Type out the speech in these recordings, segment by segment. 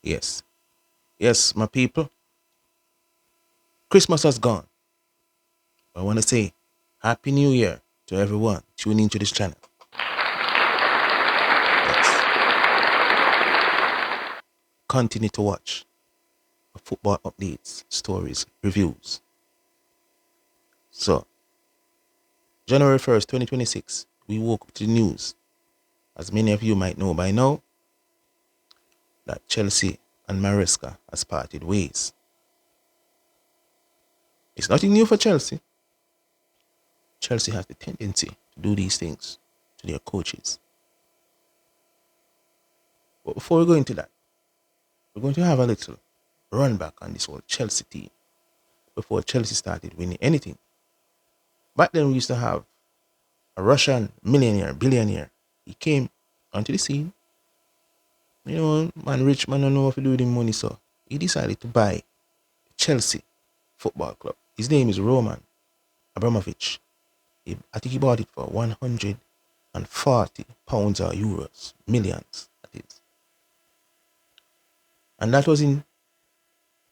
Yes. Yes, my people. Christmas has gone. I want to say Happy New Year to everyone tuning into this channel. Yes. Continue to watch football updates, stories, reviews. So, January 1st, 2026, we woke up to the news. As many of you might know by now, that Chelsea and Maresca has parted ways. It's nothing new for Chelsea. Chelsea has the tendency to do these things to their coaches. But before we go into that, we're going to have a little run back on this whole Chelsea team before Chelsea started winning anything. Back then, we used to have a Russian millionaire, billionaire. He came onto the scene. You know, man, rich man don't know what to do with the money, so he decided to buy Chelsea Football Club. His name is Roman Abramovich. I think he bought it for £140 or euros, millions, that is. And that was in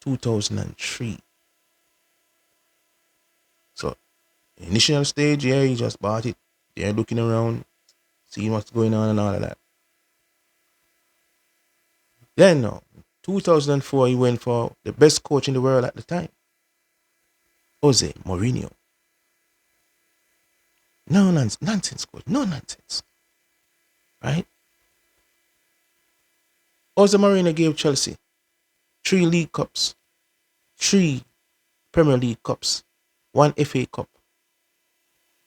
2003. So, initial stage, yeah, he just bought it. They're looking around, seeing what's going on and all of that. Then, no, 2004, he went for the best coach in the world at the time, Jose Mourinho. No nonsense, coach, no nonsense, right? Jose Mourinho gave Chelsea 3 League Cups, 3 Premier League Cups, 1 FA Cup,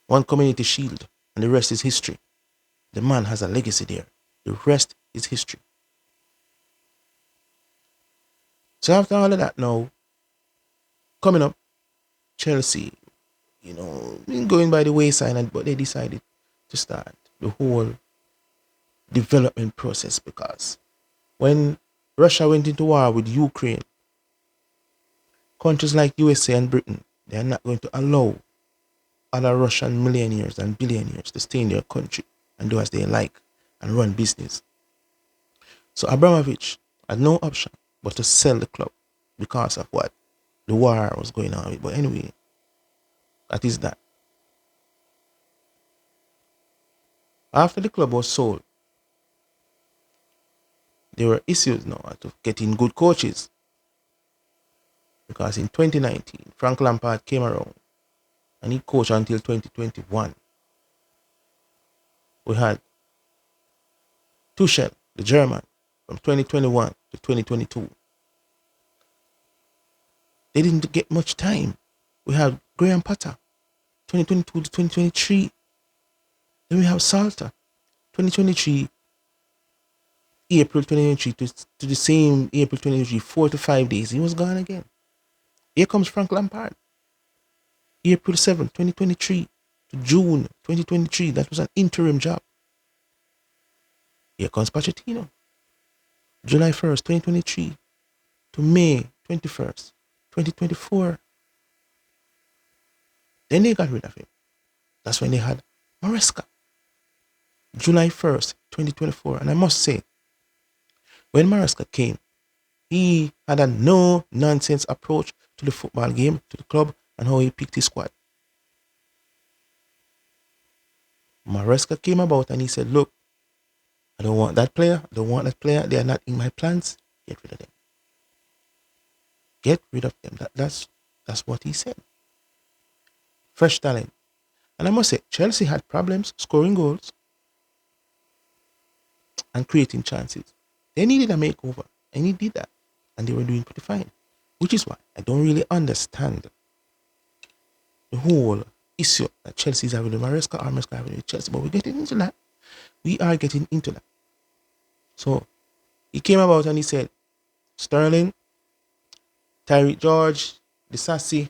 1 Community Shield, and the rest is history. The man has a legacy there. The rest is history. So after all of that now, coming up, Chelsea, you know, been going by the wayside, but they decided to start the whole development process because when Russia went into war with Ukraine, countries like USA and Britain, they are not going to allow other Russian millionaires and billionaires to stay in their country and do as they like and run business. So Abramovich had no option but to sell the club because of what the war was going on with. But anyway, that is that. After the club was sold, there were issues now of getting good coaches. Because in 2019, Frank Lampard came around and he coached until 2021. We had Tuchel, the German, from 2021 to 2022. They didn't get much time. We had Graham Potter, 2022 to 2023. Then we have Salter, 2023, April 2023 to the same April 2023, 4 to 5 days. He was gone again. Here comes Frank Lampard, April 7th, 2023 to June 2023. That was an interim job. Here comes Pochettino, July 1st, 2023 to May 21st, 2024. Then they got rid of him. That's when they had Maresca, July 1st, 2024. And I must say, when Maresca came, he had a no-nonsense approach to the football game, to the club, and how he picked his squad. Maresca came about and he said, look, I don't want that player. I don't want that player. They are not in my plans. Get rid of them. Get rid of them. That's what he said. Fresh talent. And I must say, Chelsea had problems scoring goals and creating chances. They needed a makeover, and he did that. And they were doing pretty fine. Which is why I don't really understand the whole issue that Chelsea is having with Maresca or Maresca having with Chelsea. But we're getting into that. We are getting into that. So he came about and he said, Sterling, Tyreek George, Disassi,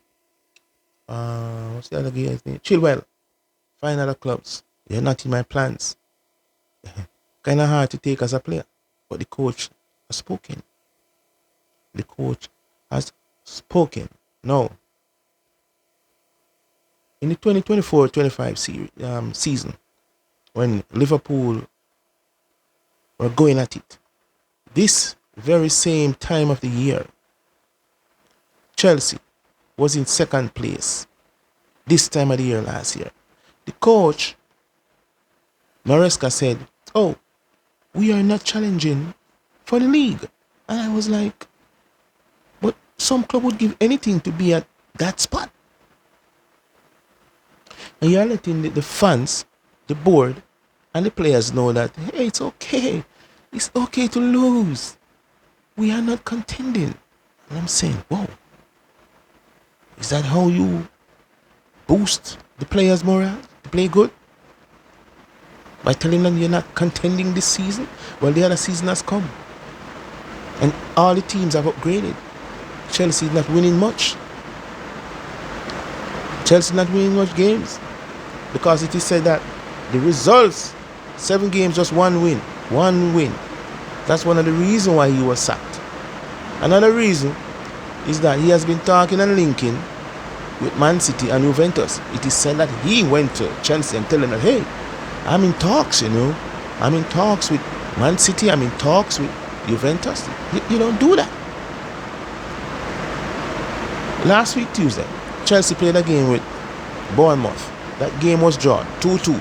what's the other guy's name? Chilwell. Find other clubs. They're not in my plans. Kind of hard to take as a player. But the coach has spoken. The coach has spoken. No. In the 2024-25 season, when Liverpool were going at it, this very same time of the year, Chelsea was in second place this time of the year last year. The coach, Maresca, said, "Oh, we are not challenging for the league." And I was like, but some club would give anything to be at that spot. And you're letting the fans, the board, and the players know that, hey, it's okay. It's okay to lose. We are not contending. And I'm saying, whoa, is that how you boost the players' morale to play good? By telling them you're not contending this season? Well, the other season has come. And all the teams have upgraded. Chelsea is not winning much. Chelsea not winning much games. Because it is said that the results, 7 games, just 1 win. 1 win. That's one of the reasons why he was sacked. Another reason is that he has been talking and linking with Man City and Juventus. It is said that he went to Chelsea and telling them, hey, I'm in talks, I'm in talks with Man City, I'm in talks with Juventus. You don't do that. Last week, Tuesday, Chelsea played a game with Bournemouth. That game was drawn 2-2.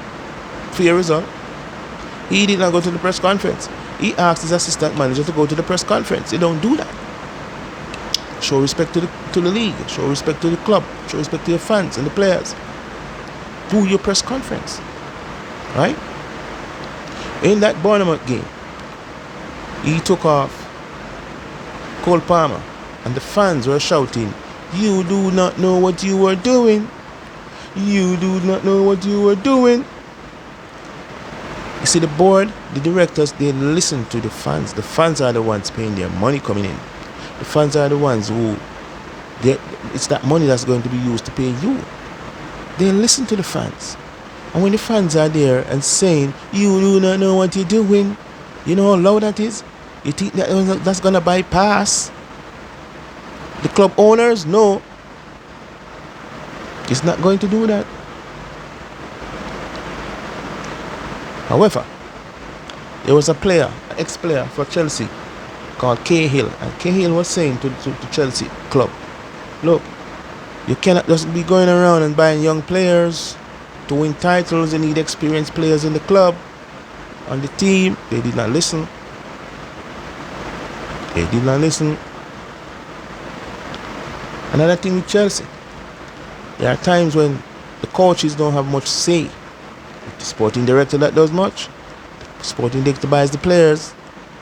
Fair result. He did not go to the press conference. He asked his assistant manager to go to the press conference. They don't do that. Show respect to the league. Show respect to the club. Show respect to your fans and the players. Do your press conference. Right? In that Bournemouth game, he took off Cole Palmer and the fans were shouting, "You do not know what you were doing. You do not know what you were doing." You see, the board, the directors, they listen to the fans. The fans are the ones paying their money coming in. The fans are the ones who, it's that money that's going to be used to pay you. They listen to the fans. And when the fans are there and saying, "You do not know what you're doing," you know how loud that is? You think that's going to bypass the club owners? No. It's not going to do that. However, there was a player, an ex-player for Chelsea called Cahill. And Cahill was saying to Chelsea club, look, you cannot just be going around and buying young players to win titles. You need experienced players in the club, on the team. They did not listen. They did not listen. Another thing with Chelsea, there are times when the coaches don't have much say. The sporting director that does much. The sporting director buys the players,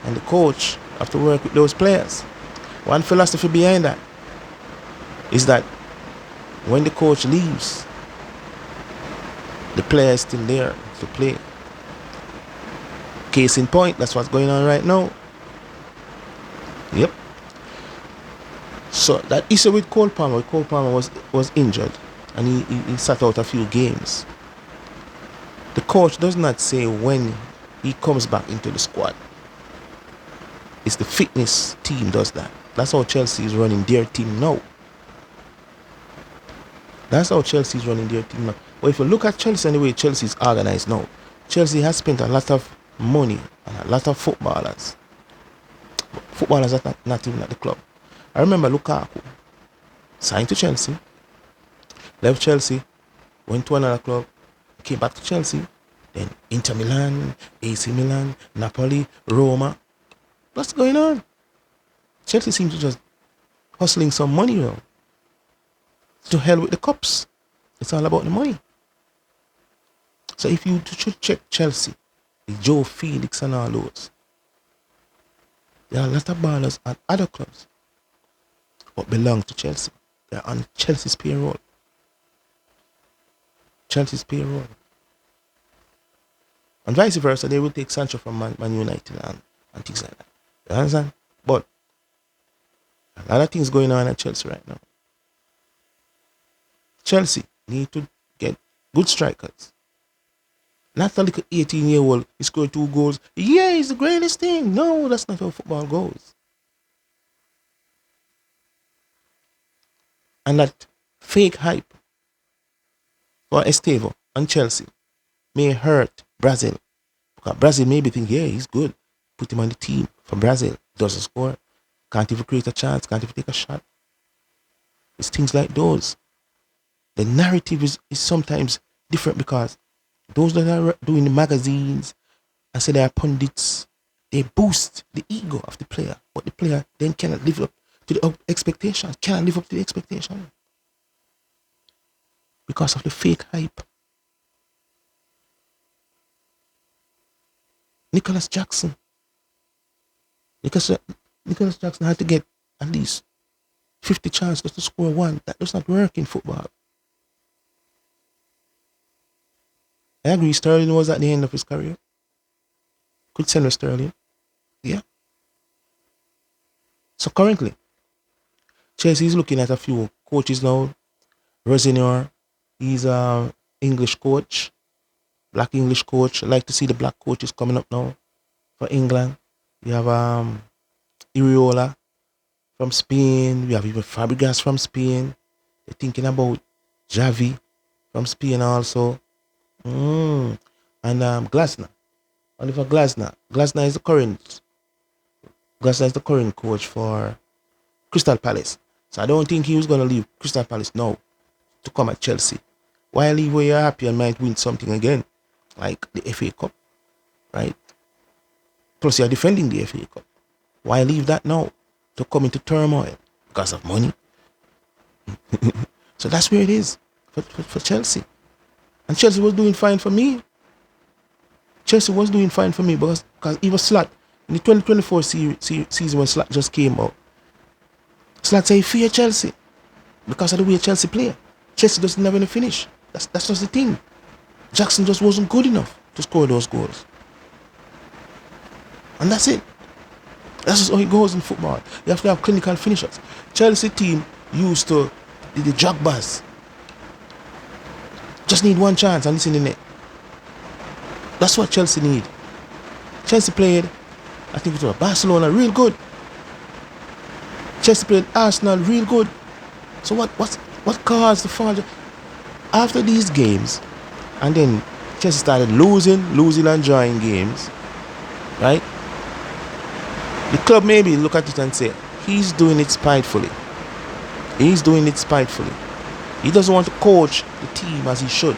and the coach have to work with those players. One philosophy behind that is that when the coach leaves, the player is still there to play. Case in point, that's what's going on right now. Yep. So that issue with Cole Palmer was injured and he sat out a few games. The coach does not say when he comes back into the squad. It's the fitness team does that. That's how Chelsea is running their team now. That's how Chelsea is running their team now. But if you look at Chelsea and the way Chelsea is organized now, Chelsea has spent a lot of money on a lot of footballers. Footballers are not even at the club. I remember Lukaku signed to Chelsea, left Chelsea, went to another club, came back to Chelsea, then Inter Milan, AC Milan, Napoli, Roma. What's going on? Chelsea seems to just hustling some money now. To hell with the cups. It's all about the money. So if you should check Chelsea, the Joe Felix and all those, there are a lot of ballers at other clubs but belong to Chelsea. They're on Chelsea's payroll. Chelsea's payroll. And vice versa, they will take Sancho from Man United and things like that. You understand? But a lot of things going on at Chelsea right now. Chelsea need to get good strikers. Not a little 18-year-old, he scored 2 goals. Yeah, he's the greatest thing. No, that's not how football goes. And that fake hype for Estevao and Chelsea may hurt Brazil. Because Brazil maybe think, yeah, he's good. Put him on the team for Brazil. doesn't score, can't even create a chance, can't even take a shot. It's things like those. The narrative is sometimes different because those that are doing the magazines and say they are pundits, they boost the ego of the player, but the player then cannot live up to the expectations, cannot live up to the expectation because of the fake hype. Nicholas Jackson. Nicholas Jackson had to get at least 50 chances to score one. That does not work in football. I agree, Sterling was at the end of his career. Could send with Sterling. Yeah. So currently, Chelsea is looking at a few coaches now. Rosenior, he's an English coach, black English coach. I like to see the black coaches coming up now for England. We have Iriola from Spain. We have even Fabregas from Spain. They're thinking about Javi from Spain also. And Glasner. Oliver Glasner. Glasner is the current coach for Crystal Palace. So I don't think he was going to leave Crystal Palace now to come at Chelsea. Why leave where you're happy and might win something again, like the FA Cup, right? Plus you're defending the FA Cup. Why leave that now to come into turmoil because of money? So that's where it is for Chelsea. And Chelsea was doing fine for me. Chelsea was doing fine for me because even Slot, in the 2024 season when Slot just came out, Slot said he fear Chelsea because of the way Chelsea play. Chelsea doesn't have any finish. That's just the thing. Jackson just wasn't good enough to score those goals. And that's it. That's just how it goes in football. You have to have clinical finishers. Chelsea team used to the jogbas. Just need one chance and it's in the net. That's what Chelsea need. Chelsea played, I think it was Barcelona, real good. Chelsea played Arsenal, real good. So what caused the fall? After these games, and then Chelsea started losing and drawing games, right? The club maybe look at it and say, he's doing it spitefully. He's doing it spitefully. He doesn't want to coach the team as he should.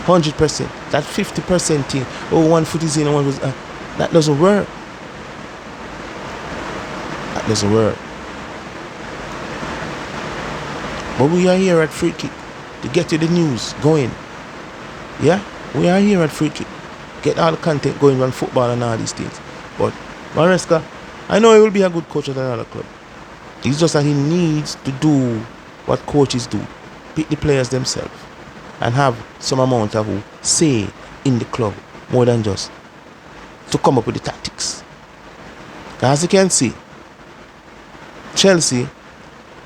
100%. That 50% thing, one foot is in and one was that doesn't work. That doesn't work. But we are here at Free Kick to get you the news going. Yeah? We are here at Free Kick. Get all the content going on football and all these things. But Maresca, I know he will be a good coach at another club. It's just that he needs to do what coaches do. Pick the players themselves. And have some amount of say in the club. More than just to come up with the tactics. As you can see, Chelsea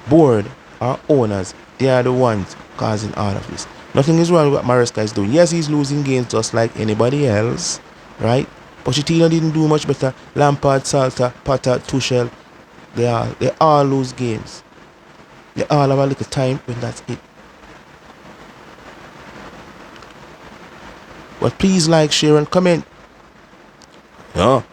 board or owners, they are the ones causing all of this. Nothing is wrong with what Maresca is doing. Yes, he's losing games just like anybody else, right? Pochettino didn't do much better. Lampard, Salter, Potter, Tuchel, they all lose games. They all have a little time when that's it. But please like, share and comment. Yeah.